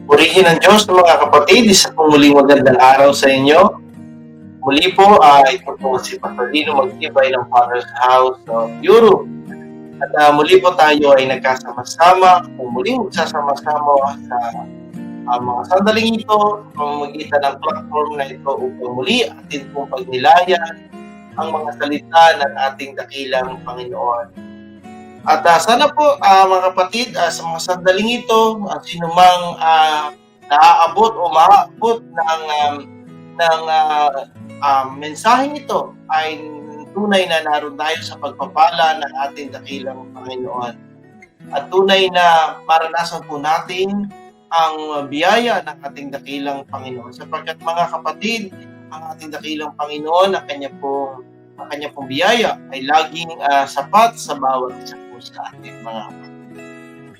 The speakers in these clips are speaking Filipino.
Purihin ng Diyos mga kapatid, isa pong muling magandang araw sa inyo. Muli po, ito po si Pastor Dino Magtibay ng Father's House of Europe. At muli po tayo ay nagkasama-sama, kung muling magsasama-sama sa mga sandaling ito, sa pamamagitan ng platform na ito upang muli atin pong pagnilayan ang mga salita ng ating dakilang Panginoon. At sana po mga kapatid, sa mga sandaling ito, sinumang naaabot o maaabot ng mensaheng ito ay tunay na naroon tayo sa pagpapala ng ating dakilang Panginoon. At tunay na maranasan po natin ang biyaya ng ating dakilang Panginoon. Sapagkat mga kapatid, ang ating dakilang Panginoon, ang kanya pong biyaya ay laging sapat sa bawat isa po sa ating mga kapatid.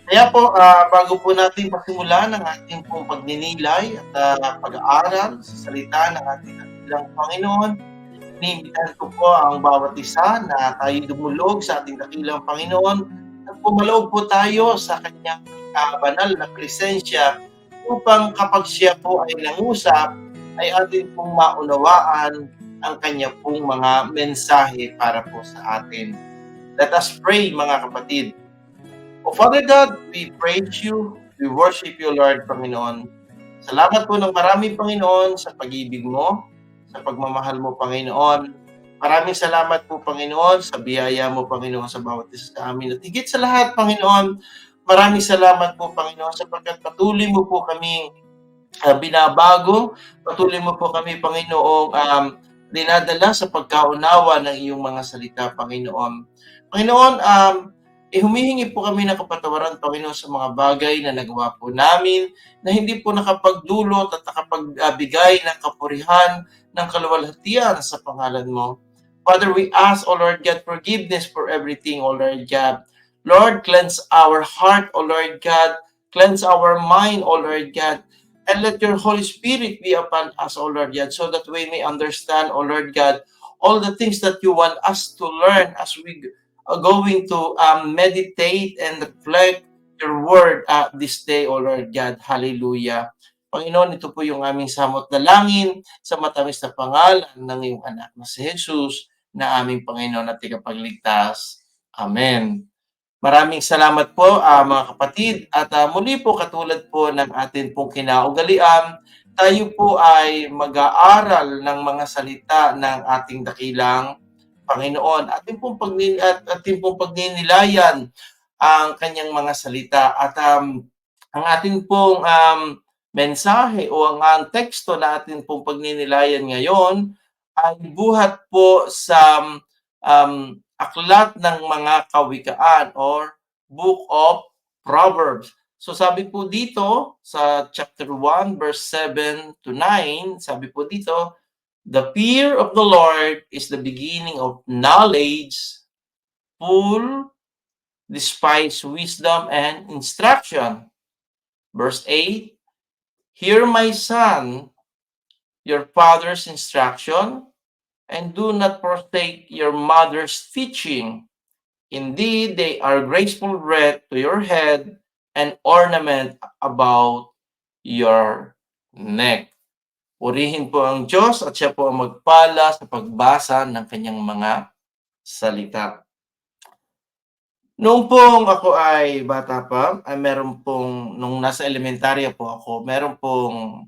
Kaya po, bago po natin pasimulan ang ating pong pagninilay at pag-aaral sa salita ng ating dakilang Panginoon, inimbitahan ko po ang bawat isa na tayo dumulog sa ating dakilang Panginoon at pumaloob po tayo sa kanyang banal na presensya upang kapag siya po ay nangusap, ay atin pong maunawaan ang kanya pong mga mensahe para po sa atin. Let us pray mga kapatid. O Father God, we praise you, we worship you Lord Panginoon. Salamat po ng marami Panginoon sa pag-ibig mo, sa pagmamahal mo Panginoon. Maraming salamat po Panginoon sa biyaya mo Panginoon sa bawat isa sa amin. At higit sa lahat Panginoon, maraming salamat po Panginoon sapagkat patuloy mo po kaming binabago, patuloy mo po kami Panginoong dinadala sa pagkaunawa ng iyong mga salita Panginoon. Panginoon, humihingi po kami ng kapatawaran, Panginoon, sa mga bagay na nagawa po namin na hindi po nakapagdulot at nakapagbigay ng kapurihan, ng kaluwalhatian sa pangalan mo. Father, we ask, O Lord God, forgiveness for everything, O Lord God. Lord, cleanse our heart, O Lord God. Cleanse our mind, O Lord God. And let your Holy Spirit be upon us, O Lord God, so that we may understand, O Lord God, all the things that you want us to learn as we are going to meditate and reflect your word this day, O Lord God. Hallelujah. Panginoon, ito po yung aming samot dalangin sa matamis na pangalan ng iyong anak na si Jesus na aming Panginoon at Tagapagligtas. Amen. Maraming salamat po mga kapatid at muli po katulad po ng atin pong kinaugalian, tayo po ay mag-aaral ng mga salita ng ating dakilang Panginoon. Atin pong pagninilayan ang kanyang mga salita at ang atin pong mensahe o ang teksto na atin pong pagninilayan ngayon ay buhat po sa aklat ng mga kawikaan or Book of Proverbs. So sabi po dito sa chapter 1 verse 7 to 9, sabi po dito, the fear of the Lord is the beginning of knowledge, full despise wisdom and instruction. Verse 8, hear my son, your father's instruction, and do not forsake your mother's teaching. Indeed, they are graceful breath to your head and ornament about your neck. Purihin po ang Diyos at siya po ang magpala sa pagbasa ng kanyang mga salita. Noong pong ako ay bata pa, ay meron pong, nung nasa elementarya po ako, meron pong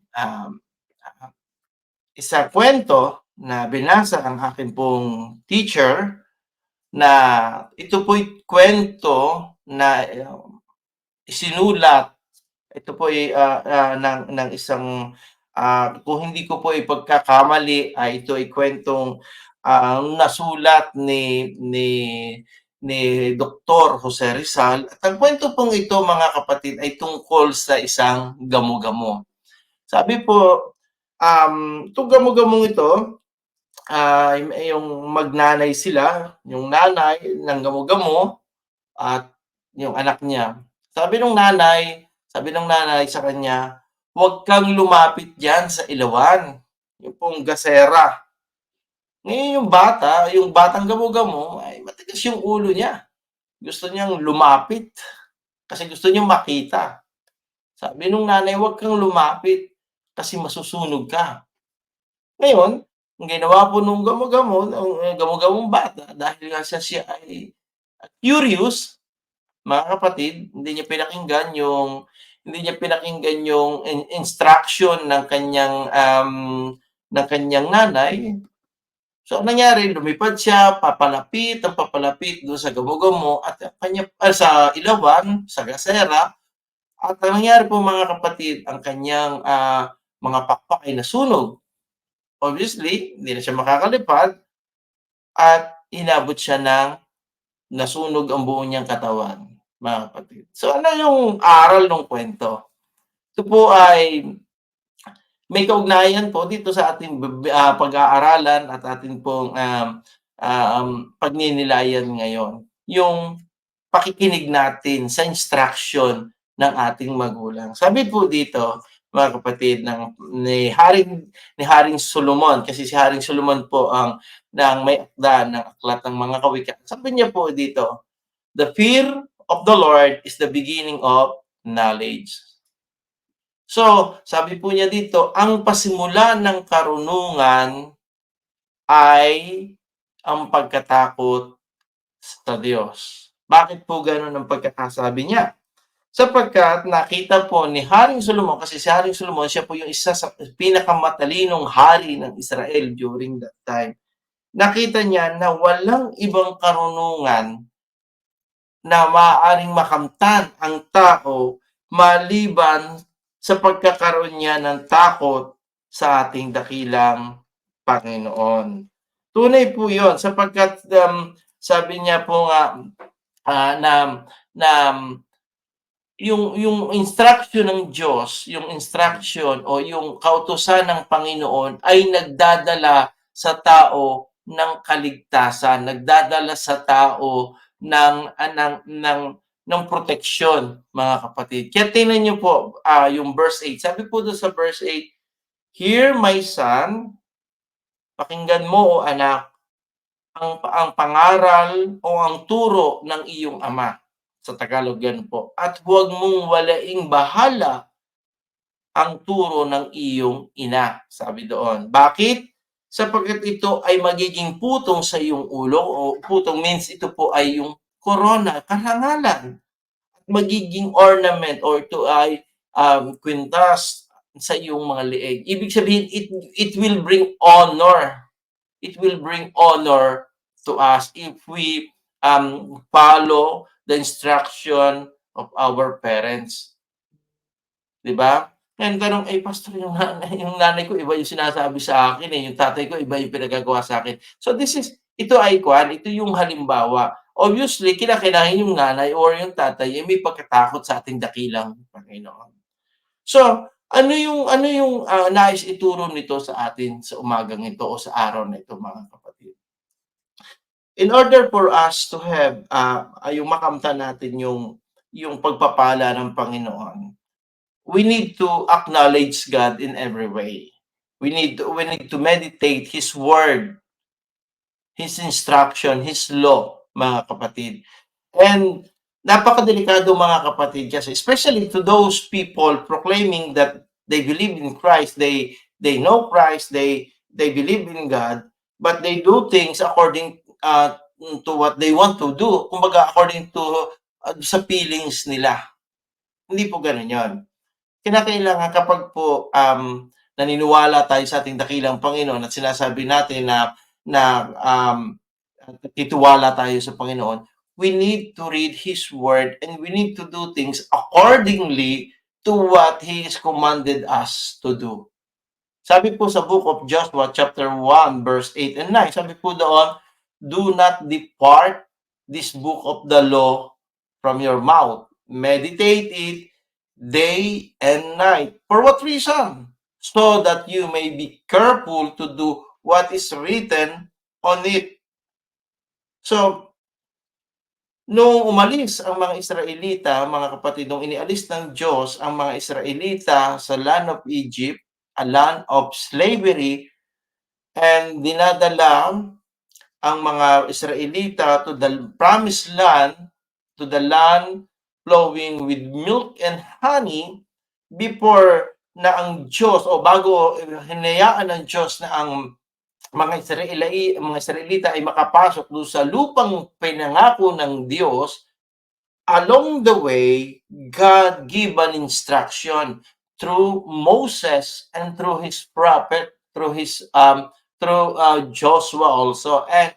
isang kwento na binasa ang akin pong teacher na ito po'y kwento na isinulat. Ito po'y ng isang, kung hindi ko po ipagkakamali, ito ay kwentong nasulat ni Dr. Jose Rizal. At ang kwento pong ito mga kapatid ay tungkol sa isang gamo-gamo. Sabi po, itong gamo-gamong ito, yung magnanay sila, yung nanay ng gamo-gamo at yung anak niya. Sabi ng nanay sa kanya, huwag kang lumapit diyan sa ilawan, yung pong gasera. Ngayon yung batang gamo-gamo ay matigas yung ulo niya. Gusto niyang lumapit kasi gusto niyang makita. Sabi nung nanay, "Huwag kang lumapit kasi masusunog ka." Ngayon, ang ginawa po nung gamo-gamo, gamo-gamong bata dahil nga siya ay curious, mga kapatid, hindi niya pinakinggan yung instruction ng kanyang nanay. So, anong nangyari, lumipad siya, papalapit do'n sa gamo-gamo at sa ilawan, sa gasera, at ang nangyari po mga kapatid, ang kanyang, mga pakpak ay nasunog. Obviously, hindi na siya makakalipad at inabot siya ng nasunog ang buo niyang katawan, mga kapatid. So, ano yung aral nung kuwento? Ito po ay may kaugnayan po dito sa ating pag-aaralan at atin pong, pagninilayan ngayon, yung pakikinig natin sa instruction ng ating magulang. Sabi po dito, mga kapatid, ni Haring Solomon, kasi si Haring Solomon po ang may akda ng Aklat ng Mga Kawikaan. Sabi niya po dito, "The fear of the Lord is the beginning of knowledge." So, sabi po niya dito, ang pasimula ng karunungan ay ang pagkatakot sa Diyos. Bakit po gano'n ang pagkakasabi niya? Sapagkat nakita po ni Haring Solomon, kasi si Haring Solomon, siya po yung isa sa pinakamatalinong hari ng Israel during that time. Nakita niya na walang ibang karunungan na maaaring makamtan ang tao maliban sa pagkakaroon niya ng takot sa ating dakilang Panginoon. Tunay po 'yon sapagkat, sabi niya po nga, na na yung instruction ng Diyos, yung instruction o yung kautusan ng Panginoon ay nagdadala sa tao ng kaligtasan, nagdadala sa tao ng proteksyon, mga kapatid. Kaya tingnan niyo po, yung verse 8. Sabi po do'n sa verse 8, "Hear my son, pakinggan mo o anak, ang pangaral o ang turo ng iyong ama." Sa Tagalog yan po. "At huwag mong walaing bahala ang turo ng iyong ina." Sabi doon. Bakit? Sapagkat ito ay magiging putong sa iyong ulo, o putong means ito po ay yung corona, karangalan. Magiging ornament or ito ay kwintas sa iyong mga leeg. Ibig sabihin, it will bring honor. It will bring honor to us if we follow the instruction of our parents. 'Di ba? Ngayon tanong, "Eh, pastor, yung nanay ko iba yung sinasabi sa akin, eh, yung tatay ko iba yung pinagagawa sa akin." So ito yung halimbawa. Obviously, kinakailangan yung nanay or yung tatay ay may pagkatakot sa ating dakilang Panginoon. So, ano yung nais ituro nito sa atin sa umagang ito o sa araw na ito, mga kapatid? In order for us to have, yung makamtan natin yung pagpapala ng Panginoon, we need to acknowledge God in every way. We need to meditate His word, His instruction, His law, mga kapatid. And napakadelikado, mga kapatid, kasi especially to those people proclaiming that they believe in Christ, they know Christ, they believe in God, but they do things according to what they want to do. Kumbaga, according to sa feelings nila. Hindi po gano'n 'yon. Kinakailangan kapag po naniniwala tayo sa ating dakilang Panginoon at sinasabi natin na nagtitiwala tayo sa Panginoon, we need to read His Word and we need to do things accordingly to what He has commanded us to do. Sabi po sa book of Joshua chapter 1 verse 8 and 9, sabi po doon, "Do not depart this book of the law from your mouth. Meditate it day and night." For what reason? "So that you may be careful to do what is written on it." So, nung umalis ang mga Israelita, mga kapatid, nung inialis ng Diyos ang mga Israelita sa land of Egypt, a land of slavery, and dinadala ang mga Israelita to the promised land, to the land flowing with milk and honey, before na ang Diyos o bago hinayaan ng Diyos na ang mga Israelita ay makapasok doon sa lupang pinangako ng Diyos, along the way, God give an instruction through Moses and through his prophet, through Joshua also. And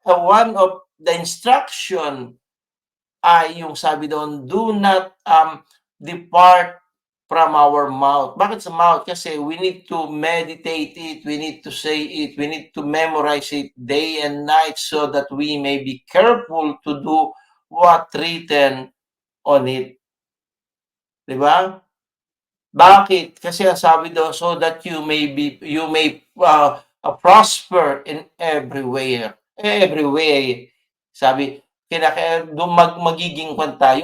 one of the instruction ay yung sabi doon, do not depart from our mouth. Bakit sa mouth? Kasi we need to meditate it, we need to say it, we need to memorize it day and night so that we may be careful to do what written on it. Diba? Bakit? Kasi ang sabi doon, so that you may prosper in every way. Sabi, magiging tayo,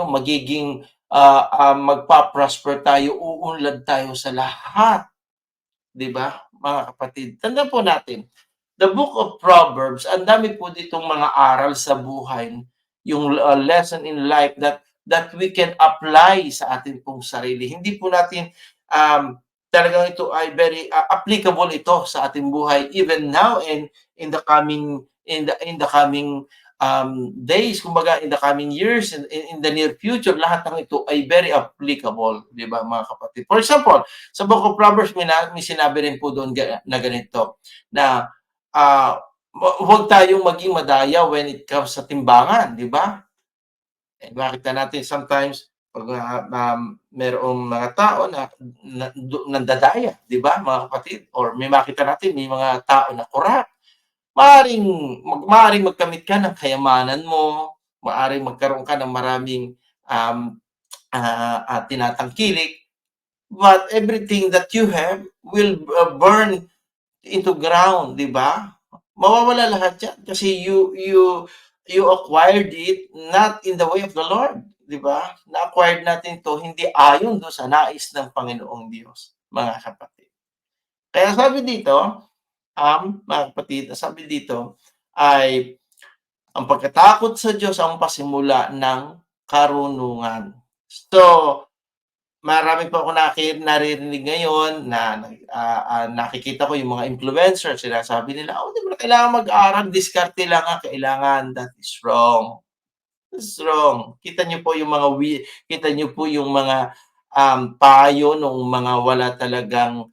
magpa-prosper tayo, uunlad tayo sa lahat. 'Di ba, mga kapatid? Tandaan po natin, the book of Proverbs, ang dami po ditong mga aral sa buhay, yung lesson in life that we can apply sa atin pong sarili. Hindi po natin talagang ito ay very applicable ito sa ating buhay even now and in the coming days, kumbaga in the coming years, in the near future, lahat ng ito ay very applicable, di ba mga kapatid? For example, sa book of Proverbs, may sinabi rin po doon na ganito, na huwag tayong maging madaya when it comes sa timbangan, di ba? Makita natin sometimes, pag mayroong mga tao na nandadaya, di ba mga kapatid? Or may makita natin, may mga tao na korap. Maaaring magkamit ka ng kayamanan mo, maaaring magkaroon ka ng maraming tinatangkilik, but everything that you have will burn into ground, di ba? Mawawala lahat yan kasi you acquired it not in the way of the Lord, di ba? Na-acquired natin to hindi ayon do sa nais ng Panginoong Diyos, mga kapatid. Kaya sabi dito, mga kapatid, sabi dito ay ang pagkatakot sa Diyos ang pasimula ng karunungan. So, marami po ako naririnig ngayon na nakikita ko yung mga influencers, sinasabi nila, di mo na kailangan mag-aral, diskarte lang ang kailangan. That is wrong. That's wrong. Kita niyo po yung mga payo ng mga wala talagang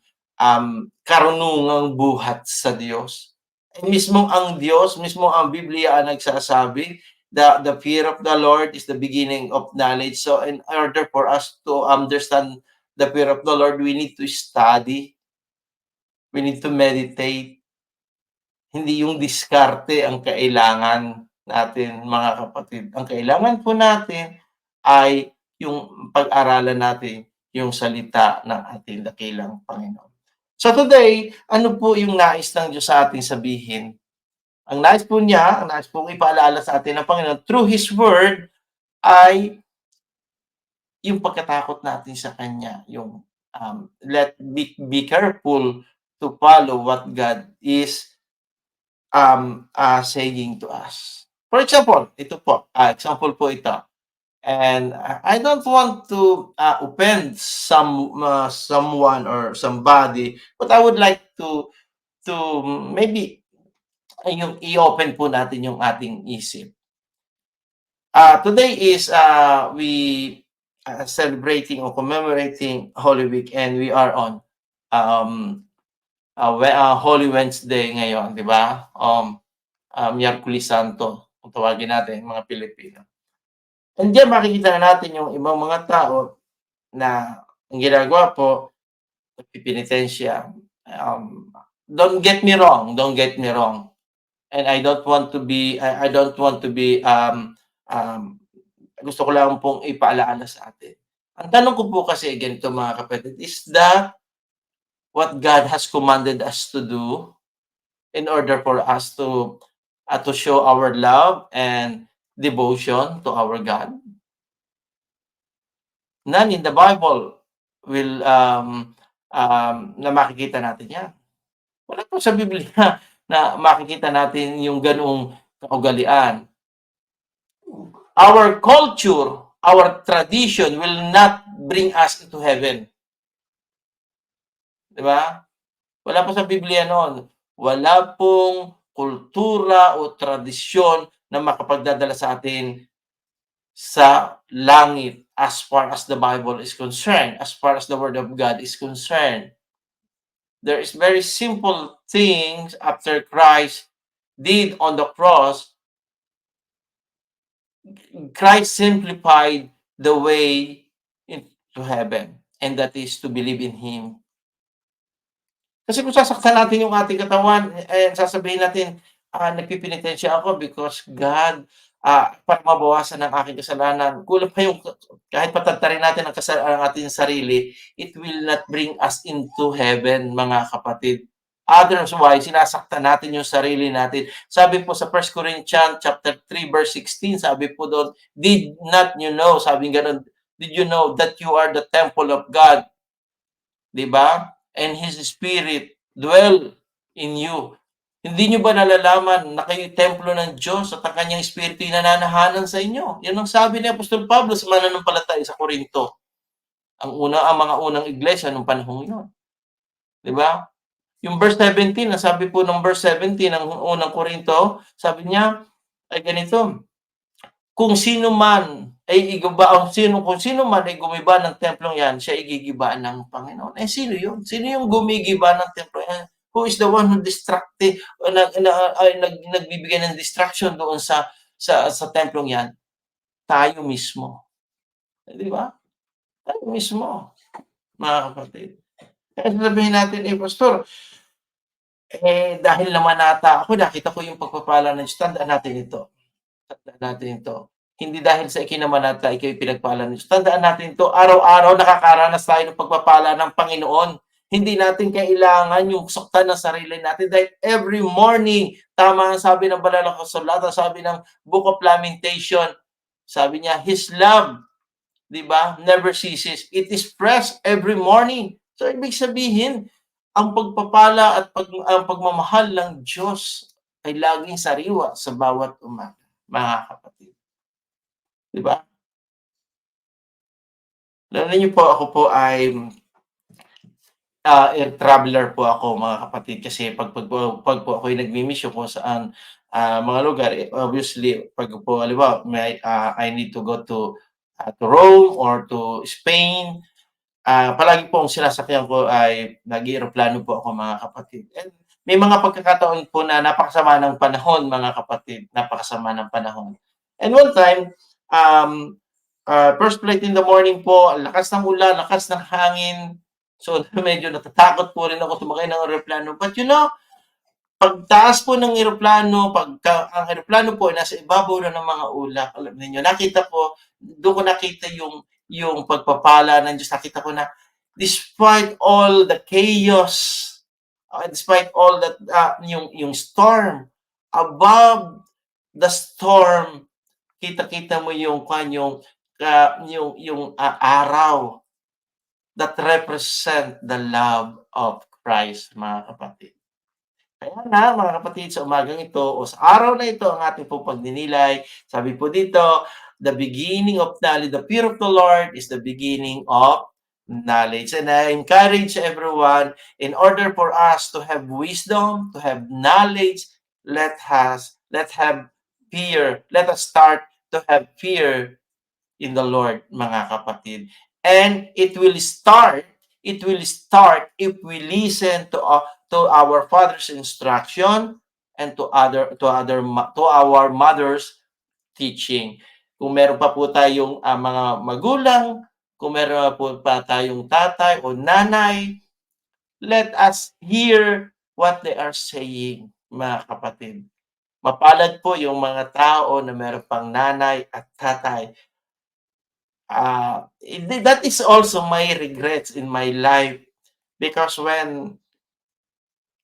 karunungang buhat sa Diyos. Mismo ang Diyos, mismo ang Biblia ang nagsasabi, the fear of the Lord is the beginning of knowledge. So in order for us to understand the fear of the Lord, we need to study. We need to meditate. Hindi yung diskarte ang kailangan natin, mga kapatid. Ang kailangan po natin ay yung pag-aralan natin yung salita ng ating dakilang Panginoon. So today, ano po yung nais ng Diyos sa ating sabihin? Ang nais po ipaalala sa atin ng Panginoon through His Word ay yung pagkatakot natin sa Kanya, yung be careful to follow what God is saying to us. For example, ito po, example po ito. And I don't want to offend someone or somebody, but I would like to maybe yung i-open po natin yung ating isip. Today is we celebrating or commemorating Holy Week, and we are on Holy Wednesday ngayon, di ba? Miyerkules Santo, kung tawagin natin mga Pilipino. And diyan makikita na natin yung ibang mga tao na ang ginagawa po, nagpipinitensya. Don't get me wrong. And I don't want to be gusto ko lang pong ipaalala sa atin. Ang tanong ko po kasi ganito mga kapatid, is that what God has commanded us to do in order for us to show our love and devotion to our God? None in the Bible will na makikita natin yan. Wala po sa Biblia na makikita natin yung ganung kaugalian. Our culture, our tradition will not bring us into heaven. 'di ba? Wala po sa Biblia no'n. Wala pong kultura o tradisyon na makapagdadala sa atin sa langit as far as the Bible is concerned, as far as the Word of God is concerned. There is very simple things after Christ did on the cross. Christ simplified the way into heaven, and that is to believe in Him. Kasi kung sasaktan natin yung ating katawan, sasabihin natin, nagpipinitensya ako because God, para mabawasan ang aking kasalanan. Kulang pa yung kahit patantarin natin ang ating sarili, it will not bring us into heaven, mga kapatid. Otherwise, sinasaktan natin yung sarili natin. Sabi po sa 1 Corinthians chapter 3 verse 16, sabi po doon, "Did not you know," sabi gano'n, "Did you know that you are the temple of God?" 'Di ba? And His Spirit dwell in you. Hindi niyo ba nalalaman na kayo'y templo ng Diyos at ang kanyang espiritu ay nananahanan sa inyo? Yan ang sabi ni Apostol Pablo sa mananampalataya sa Korinto. Ang mga unang iglesia nung panahong yun, 'di ba? Yung verse 17, ang sabi po ng verse 17 ng unang Korinto, sabi niya ay ganito, kung sino man ay kung sino man ay gumiba ng templong yan, siya ay gigibaan ng Panginoon. Eh, sino yun? Sino yung gumigiba ng templo yan? Who is the one who distracted o nagbibigay ng distraction doon sa templong yan? Tayo mismo. Eh, di ba? Tayo mismo, mga kapatid. Kaya sasabihin natin, eh, pastor, dahil namanata ako, nakita ko yung pagpapala ng Diyos, tandaan natin ito. Tandaan natin ito. Hindi dahil sa ikinamanata ika'y pinagpala ng Diyos. Tandaan natin ito, araw-araw nakakaranas tayo ng pagpapala ng Panginoon. Hindi natin kailangan yung saktan ng sarili natin dahil every morning, tama ang sabi ng banal na kasulatan, sabi ng Book of Lamentation, sabi niya, His love, di ba, never ceases. It is fresh every morning. So, ibig sabihin, ang pagpapala at ang pagmamahal ng Diyos ay laging sariwa sa bawat umaga, mga kapatid. Di ba? Alam niyo po, ako po ay air traveler po ako, mga kapatid, kasi pag po ako'y nagmi-mission kung saan, mga lugar, obviously 'pag po halimbawa I need to go to Rome or to Spain, palagi po ang sinasakyan ko ay nag-eeroplano po ako, mga kapatid. And may mga pagkakataon po na napakasama ng panahon, mga kapatid, napakasama ng panahon. And one time, um, first flight in the morning po, ang lakas ng ulan, lakas ng hangin. So, medyo natatakot po rin ako sumakay ng eroplano. But you know, pagtaas po ng eroplano, pagka ang eroplano po ay nasa ibabaw na ng mga ulap, alam niyo, nakita ko, doon ko nakita yung pagpapala ng Diyos. Nakita ko na despite all the chaos, despite all that, yung storm, above the storm, kita-kita mo yung araw that represent the love of Christ, mga kapatid. Kaya nga, mga kapatid, sa umagang ito o sa araw na ito ang ating pong pagninilay. Sabi po dito, the beginning of knowledge, the fear of the Lord is the beginning of knowledge. And I encourage everyone, in order for us to have wisdom, to have knowledge, let have fear. Let us start to have fear in the Lord, mga kapatid. And it will start if we listen to our Father's instruction and to our mother's teaching. Kung meron pa po tayong mga magulang, kung meron po pa tayong tatay o nanay, let us hear what they are saying, mga kapatid. Mapalad po yung mga tao na meron pang nanay at tatay. That is also my regrets in my life because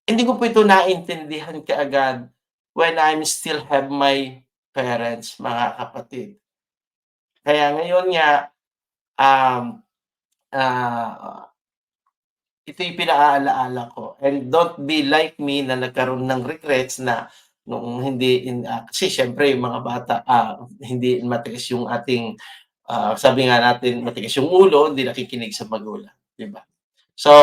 hindi ko po ito naintindihan kaagad when I'm still have my parents, mga kapatid. Kaya ngayon nga, um, ah, ito yung pinaaala-ala ko, and don't be like me na nagkaroon ng regrets na nung kasi siyempre yung mga bata, hindi matigas yung ating, sabi nga natin matigas yung ulo, hindi nakikinig sa magulang, 'di ba? So,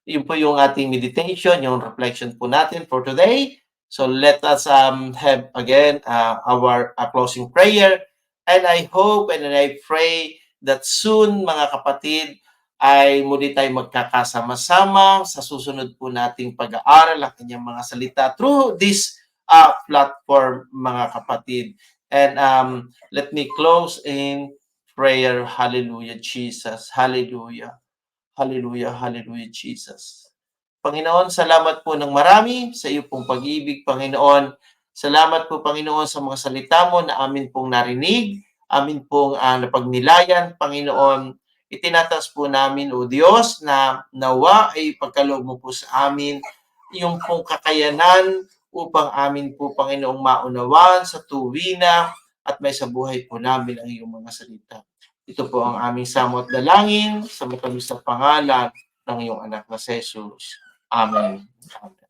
yun po yung ating meditation, yung reflection po natin for today. So let us have again our closing prayer. And I hope and I pray that soon, mga kapatid, ay muli tayo magkakasama-sama sa susunod po nating pag-aaral ang kanyang mga salita through this platform, mga kapatid. And let me close in prayer. Hallelujah, Jesus. Hallelujah. Hallelujah, hallelujah, Jesus. Panginoon, salamat po ng marami sa iyo pong pag-ibig, Panginoon. Salamat po, Panginoon, sa mga salita mo na amin pong narinig, amin pong napagnilayan, Panginoon. Itinataas po namin, O Diyos, na nawa ay pagkaloob mo po sa amin yung pong kakayanan upang amin po, Panginoong, maunawaan sa tuwina at may sa buhay po namin ang iyong mga salita. Ito po ang aming samot dalangin sa matamis na pangalan ng iyong anak na si Jesus. Amen. Amen.